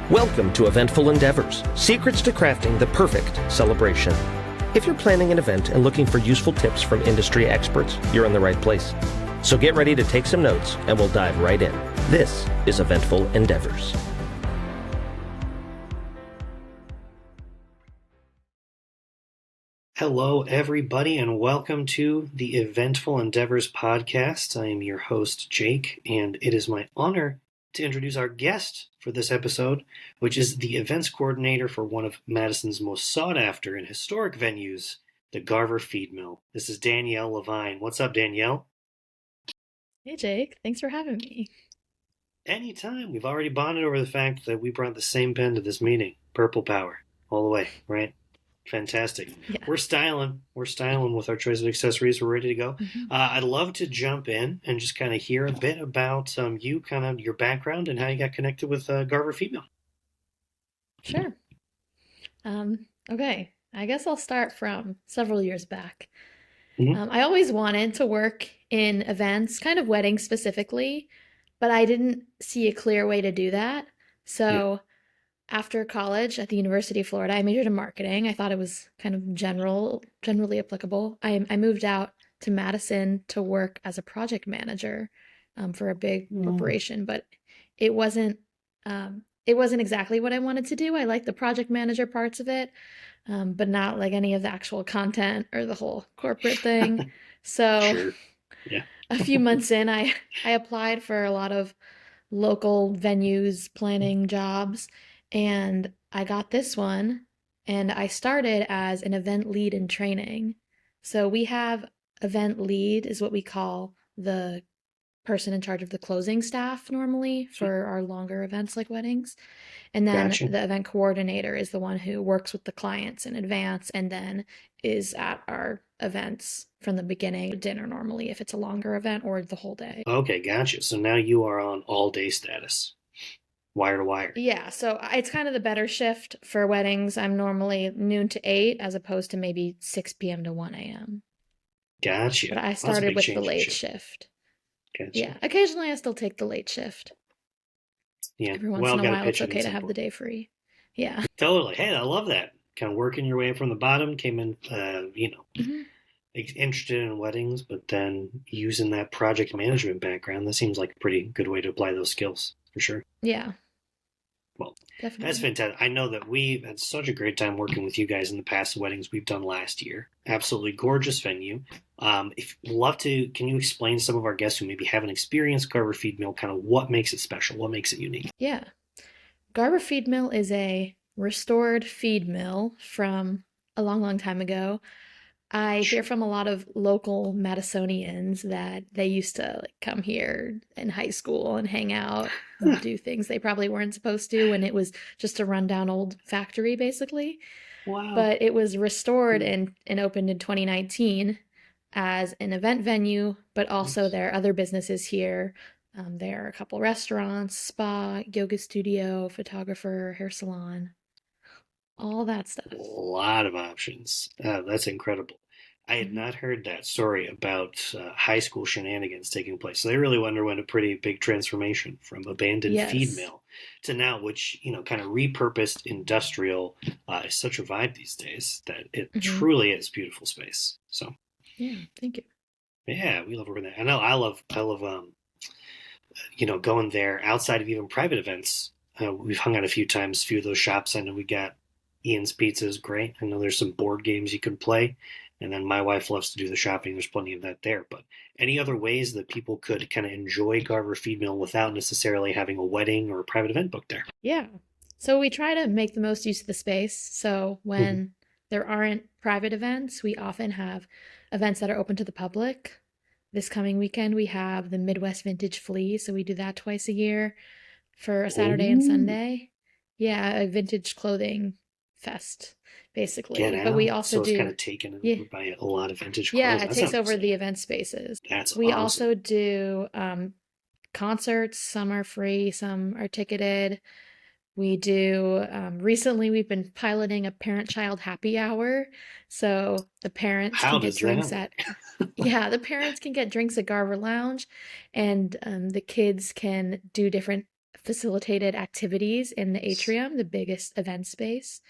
Welcome to Eventful Endeavors, secrets to crafting the perfect celebration. If you're planning an event and looking for useful tips from industry experts, you're in the right place. So get ready to take some notes and we'll dive right in. This is Eventful Endeavors. Hello, everybody, and welcome to the Eventful Endeavors podcast. I am your host, Jake, and it is my honor to introduce our guest for this episode, which is the events coordinator for one of Madison's most sought-after and historic venues, the Garver Feed Mill. This is Danielle LeVine. What's up, Danielle? Hey, Jake. Thanks for having me. Anytime. We've already bonded over the fact that we brought the same pen to this meeting. Purple power. All the way, right? Fantastic. Yeah. We're styling with our choice of accessories. We're ready to go. I'd love to jump in and just kind of hear a bit about you, kind of your background and how you got connected with Garver Feed Mill. Sure. Okay. I guess I'll start from several years back. I always wanted to work in events, kind of weddings specifically, but I didn't see a clear way to do that. So after college at the University of Florida, I majored in marketing. I thought it was kind of generally applicable. I moved out to Madison to work as a project manager for a big corporation, but it wasn't exactly what I wanted to do. I liked the project manager parts of it, but not like any of the actual content or the whole corporate thing. So a few months in, I applied for a lot of local venues planning jobs. And I got this one, and I started as an event lead in training. So we have event lead is what we call the person in charge of the closing staff normally for our longer events like weddings. And then the event coordinator is the one who works with the clients in advance and then is at our events from the beginning, dinner normally if it's a longer event, or the whole day. Okay, gotcha. So now you are on all-day status. Wire to wire. Yeah, so it's kind of the better shift for weddings. I'm normally noon to 8 as opposed to maybe 6 p.m. to 1 a.m. Gotcha. But I started with the late shift. Gotcha. Yeah, occasionally I still take the late shift. Yeah. Every once in a while it's okay to have the day free. Yeah. Totally. Hey, I love that. Kind of working your way from the bottom, came in, interested in weddings, but then using that project management background, that seems like a pretty good way to apply those skills, for sure. Yeah. Well, definitely. That's fantastic. I know that we've had such a great time working with you guys in the past weddings we've done last year. Absolutely gorgeous venue. If you'd love to, can you explain to some of our guests who maybe haven't experienced Garver Feed Mill, kind of what makes it special, what makes it unique? Yeah. Garver Feed Mill is a restored feed mill from a long, long time ago. I hear from a lot of local Madisonians that they used to come here in high school and hang out and do things they probably weren't supposed to, and it was just a rundown old factory, basically. Wow. But it was restored and opened in 2019 as an event venue, but also there are other businesses here. There are a couple restaurants, spa, yoga studio, photographer, hair salon. All that stuff. A lot of options. That's incredible. I had not heard that story about high school shenanigans taking place. So they really underwent a pretty big transformation from abandoned feed mill to now, which, kind of repurposed industrial is such a vibe these days that it truly is beautiful space. So yeah, thank you. Yeah, we love working there. I love going there outside of even private events. We've hung out a few times, a few of those shops. I know we got Ian's Pizza is great. I know there's some board games you can play. And then my wife loves to do the shopping. There's plenty of that there. But any other ways that people could kind of enjoy Garver Feed Mill without necessarily having a wedding or a private event booked there? Yeah. So we try to make the most use of the space. So when there aren't private events, we often have events that are open to the public. This coming weekend, we have the Midwest Vintage Flea. So we do that twice a year for a Saturday and Sunday. Yeah, a vintage clothing fest, basically. But we also it's kind of taken over by a lot of vintage clothes. Yeah, it takes over the event spaces. We also do concerts. Some are free, some are ticketed. We do, recently we've been piloting a parent-child happy hour. So the parents can get drinks the parents can get drinks at Garver Lounge, and the kids can do different facilitated activities in the atrium, the biggest event space.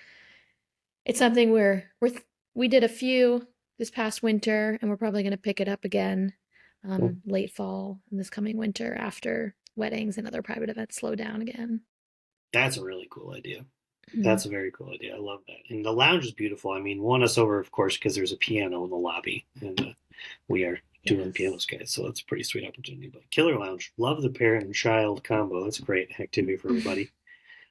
It's something we did a few this past winter, and we're probably going to pick it up again late fall and this coming winter after weddings and other private events slow down again. That's a really cool idea. That's a very cool idea. I love that. And the lounge is beautiful. I mean, won us over, of course, because there's a piano in the lobby, and we are Dueling pianos guys, so that's a pretty sweet opportunity. But Killer Lounge, love the parent and child combo. That's a great activity for everybody.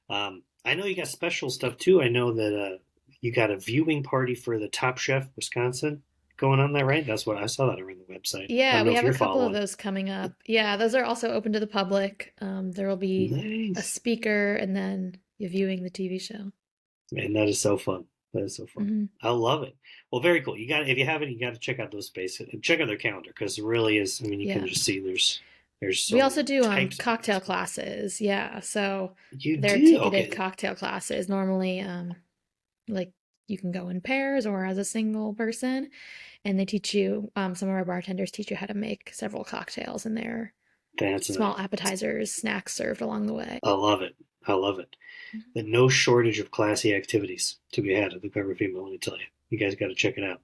I know you got special stuff too. I know that you got a viewing party for the Top Chef Wisconsin going on there, right? That's what I saw that around the website. Yeah, we have a couple of those coming up. Yeah, those are also open to the public. There will be a speaker and then you're viewing the TV show. Man, that is so fun. That is so fun. I love it. Well, very cool. You got, if you haven't, you got to check out those spaces and check out their calendar because it really is. I mean, you can just see there's. So we also do cocktail classes. Yeah, so they're ticketed cocktail classes. Normally, like you can go in pairs or as a single person, and they teach you. Some of our bartenders teach you how to make several cocktails, and they're small appetizers, snacks served along the way. I love it. I love it. No shortage of classy activities to be had at the Garver Feed Mill, let me tell you. You guys got to check it out.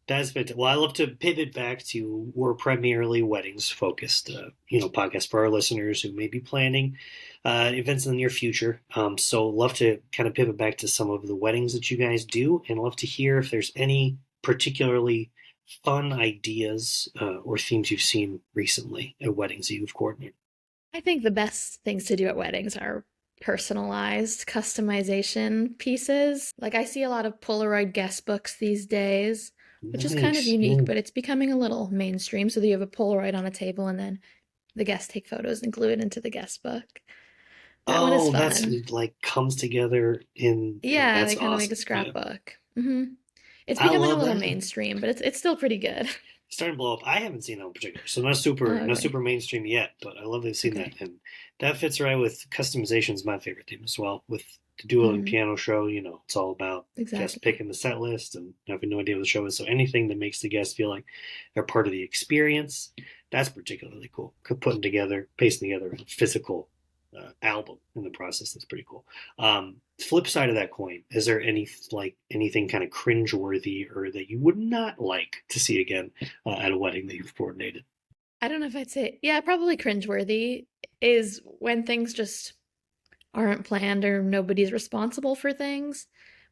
That's fantastic. Well, I love to pivot back to we're primarily weddings focused, podcast for our listeners who may be planning events in the near future. So love to kind of pivot back to some of the weddings that you guys do, and love to hear if there's any particularly fun ideas or themes you've seen recently at weddings that you've coordinated. I think the best things to do at weddings are personalized customization pieces. Like I see a lot of Polaroid guest books these days, which is kind of unique, but it's becoming a little mainstream. So that you have a Polaroid on a table and then the guests take photos and glue it into the guest book. That one is fun. That's like comes together in. Yeah, they kind of make a scrapbook. Yeah. It's becoming a little mainstream, but it's still pretty good. It's starting to blow up. I haven't seen that in particular, so not super mainstream yet. But I love they've seen that, and that fits right with customization. Is my favorite theme as well. With the Dueling piano show, it's all about just picking the set list and having no idea what the show is. So anything that makes the guests feel like they're part of the experience, that's particularly cool. Putting together, pasting together a physical album in the process. That's pretty cool. Flip side of that coin, is there anything kind of cringeworthy or that you would not like to see again at a wedding that you've coordinated? I don't know if I'd say, probably cringeworthy is when things just aren't planned or nobody's responsible for things.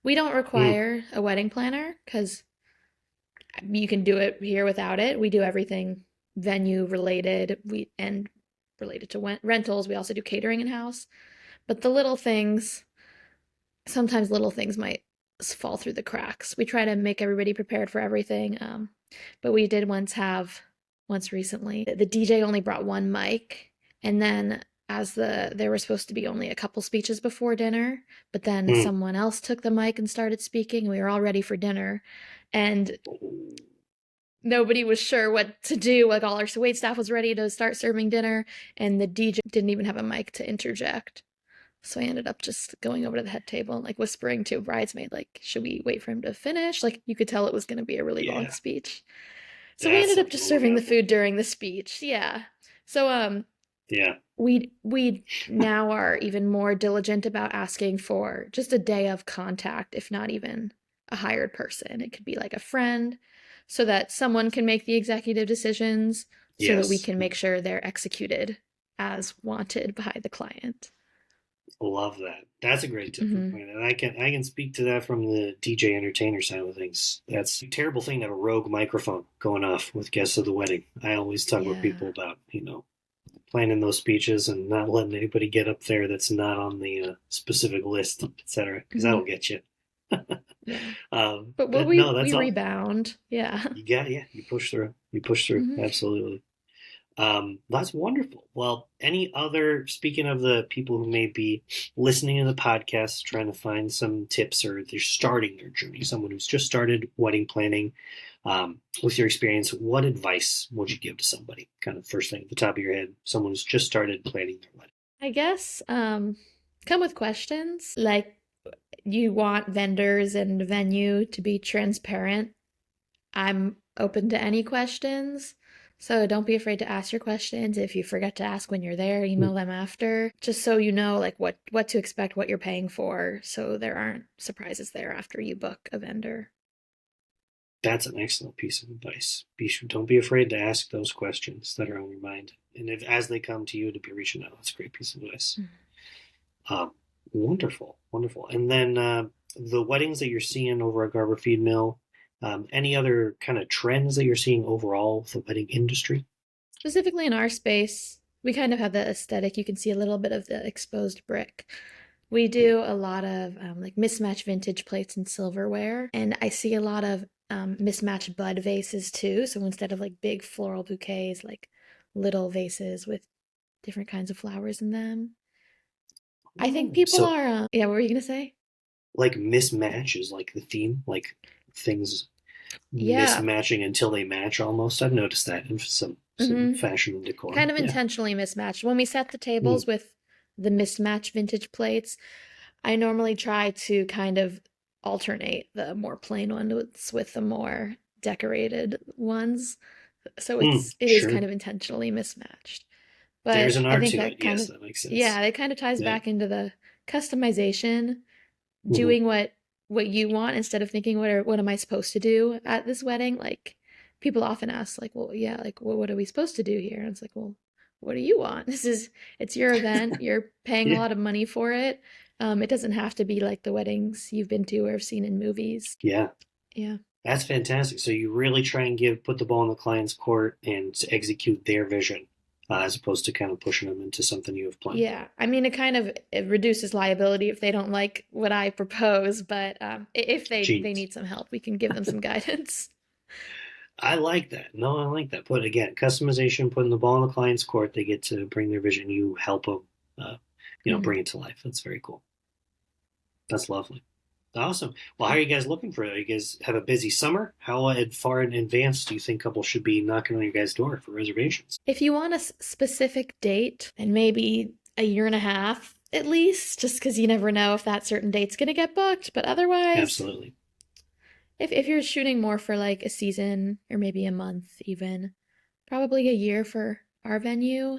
We don't require a wedding planner because you can do it here without it. We do everything venue related and related to rentals. We also do catering in-house. But the little things, sometimes little things might fall through the cracks. We try to make everybody prepared for everything. But we did once recently, the DJ only brought one mic, and then there were supposed to be only a couple speeches before dinner, but then someone else took the mic and started speaking. We were all ready for dinner, and nobody was sure what to do. Like all our wait staff was ready to start serving dinner, and the DJ didn't even have a mic to interject. So I ended up just going over to the head table and like whispering to a bridesmaid, like, should we wait for him to finish? Like you could tell it was going to be a really long speech. So we ended up just serving the food during the speech. Yeah. So we now are even more diligent about asking for just a day of contact, if not even a hired person. It could be like a friend, so that someone can make the executive decisions, so that we can make sure they're executed as wanted by the client. Love that. That's a great tip. And I can speak to that from the DJ entertainer side of things. That's a terrible thing to have a rogue microphone going off with guests of the wedding. I always talk with people about, planning those speeches and not letting anybody get up there that's not on the specific list, etc. Because that'll get you. But we rebound. Yeah. You push through. Absolutely. That's wonderful. Well, speaking of the people who may be listening to the podcast, trying to find some tips, or they're starting their journey, someone who's just started wedding planning, with your experience, what advice would you give to somebody? Kind of first thing at the top of your head, someone who's just started planning their wedding. I guess, come with questions. Like, you want vendors and venue to be transparent. I'm open to any questions. So don't be afraid to ask your questions. If you forget to ask when you're there, email them after, just so you know like what to expect, what you're paying for, so there aren't surprises there after you book a vendor. That's an excellent piece of advice. Don't be afraid to ask those questions that are on your mind, and if as they come to you, to be reaching out. That's a great piece of advice. Wonderful, wonderful. And then the weddings that you're seeing over at Garver Feed Mill, any other kind of trends that you're seeing overall with the wedding industry? Specifically in our space, we kind of have the aesthetic. You can see a little bit of the exposed brick. We do a lot of like mismatched vintage plates and silverware, and I see a lot of mismatched bud vases too. So instead of like big floral bouquets, like little vases with different kinds of flowers in them. I think people are. Yeah, what were you gonna say? Like mismatch is like the theme, like things mismatching until they match almost. I've noticed that in some fashion and decor. Kind of intentionally mismatched. When we set the tables with the mismatched vintage plates, I normally try to kind of alternate the more plain ones with the more decorated ones. So it is kind of intentionally mismatched. But there's an art I think to that it. kind Yes, of, that makes sense. yeah, it kind of ties back into the customization, doing what you want instead of thinking what am I supposed to do at this wedding. Like people often ask like, well, yeah, like what are we supposed to do here? And it's like, well, what do you want? It's your event. You're paying a lot of money for it. It doesn't have to be like the weddings you've been to or have seen in movies. Yeah. Yeah. That's fantastic. So you really try and put the ball in the client's court and to execute their vision, as opposed to kind of pushing them into something you have planned. Yeah, I mean, it reduces liability if they don't like what I propose, but if they need some help, we can give them some guidance. I like that. No, I like that. But again, customization, putting the ball in the client's court, they get to bring their vision. You help them, bring it to life. That's very cool. That's lovely. Awesome. Well, how are you guys looking for it? You guys have a busy summer? How far in advance do you think couples should be knocking on your guys' door for reservations? If you want a specific date, and maybe a year and a half at least, just because you never know if that certain date's going to get booked, but otherwise, absolutely. If you're shooting more for like a season or maybe a month even, probably a year for our venue.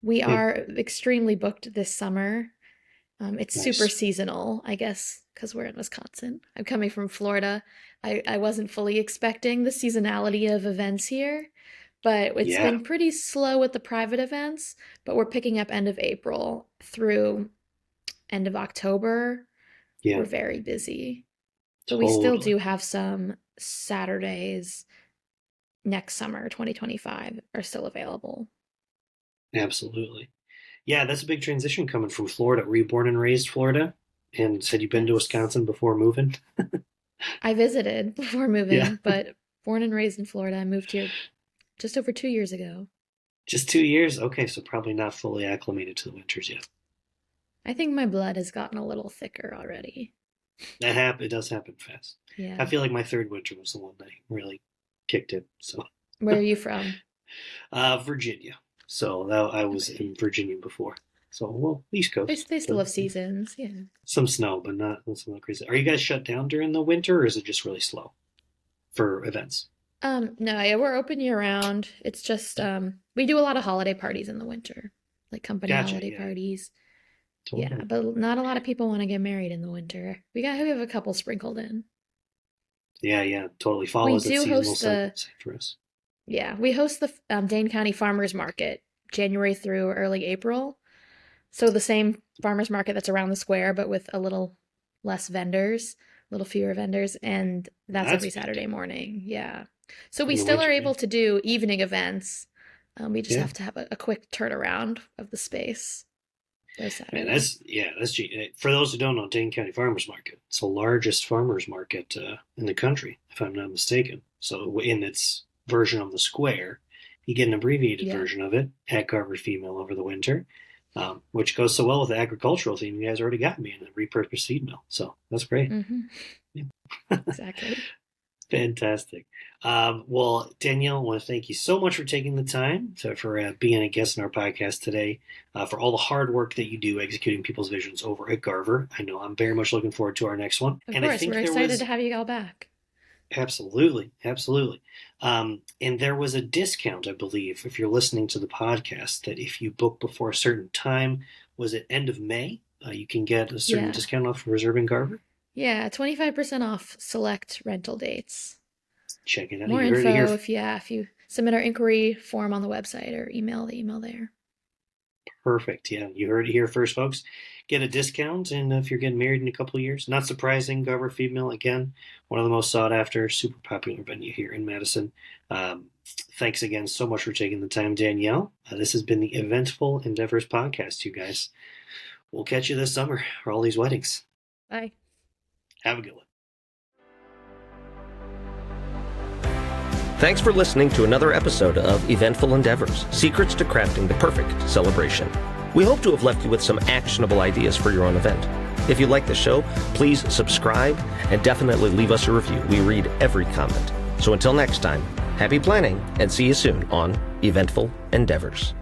We are extremely booked this summer. It's super seasonal, I guess, because we're in Wisconsin. I'm coming from Florida. I wasn't fully expecting the seasonality of events here, but it's been pretty slow with the private events, but we're picking up end of April through end of October. Yeah. We're very busy. But we still do have some Saturdays next summer, 2025, are still available. Absolutely. Yeah, that's a big transition coming from Florida. Were you born and raised Florida? And said you've been to Wisconsin before moving? I visited before moving, but born and raised in Florida. I moved here just over 2 years ago. Just 2 years? Okay, so probably not fully acclimated to the winters yet. I think my blood has gotten a little thicker already. It does happen fast. Yeah. I feel like my third winter was the one that really kicked it. So. Where are you from? Virginia. So I was in Virginia before. So, well, East Coast. They still have seasons, yeah. Some snow, but not something crazy. Are you guys shut down during the winter, or is it just really slow for events? No, yeah, we're open year round. It's just we do a lot of holiday parties in the winter, like company holiday parties. Totally. Yeah, but not a lot of people want to get married in the winter. We have a couple sprinkled in. Yeah, totally. Fall is a seasonal site for us. Yeah, we host the Dane County Farmers Market January through early April. So the same farmers market that's around the square, but with a little less vendors, a little fewer vendors, and that's every Saturday morning. Yeah. So we still are able to do evening events. We just have to have a quick turnaround of the space. Those Saturdays. Man, that's for those who don't know, Dane County Farmers Market. It's the largest farmers market in the country, if I'm not mistaken. So in its version of the square, you get an abbreviated version of it at Garver Feed Mill over the winter. Which goes so well with the agricultural theme you guys already got me in a repurposed feed mill. So that's great. Mm-hmm. Yeah. Exactly. Fantastic. Well, Danielle, I want to thank you so much for taking the time for being a guest in our podcast today, for all the hard work that you do executing people's visions over at Garver. I know I'm very much looking forward to our next one. Of course, we're excited to have you all back. Absolutely, absolutely. And there was a discount, I believe, if you're listening to the podcast, that if you book before a certain time, was it end of May? You can get a certain Yeah. discount off reserving Garver. Yeah, 25% off select rental dates. Check it out. More You heard it info here. if you submit our inquiry form on the website or email the email there. Perfect. Yeah, you heard it here first, folks. Get a discount, and if you're getting married in a couple of years, not surprising, Garver Feed Mill, again, one of the most sought after, super popular venue here in Madison. Thanks again so much for taking the time, Danielle. This has been the Eventful Endeavors podcast, you guys. We'll catch you this summer for all these weddings. Bye. Have a good one. Thanks for listening to another episode of Eventful Endeavors, Secrets to Crafting the Perfect Celebration. We hope to have left you with some actionable ideas for your own event. If you like the show, please subscribe and definitely leave us a review. We read every comment. So until next time, happy planning and see you soon on Eventful Endeavors.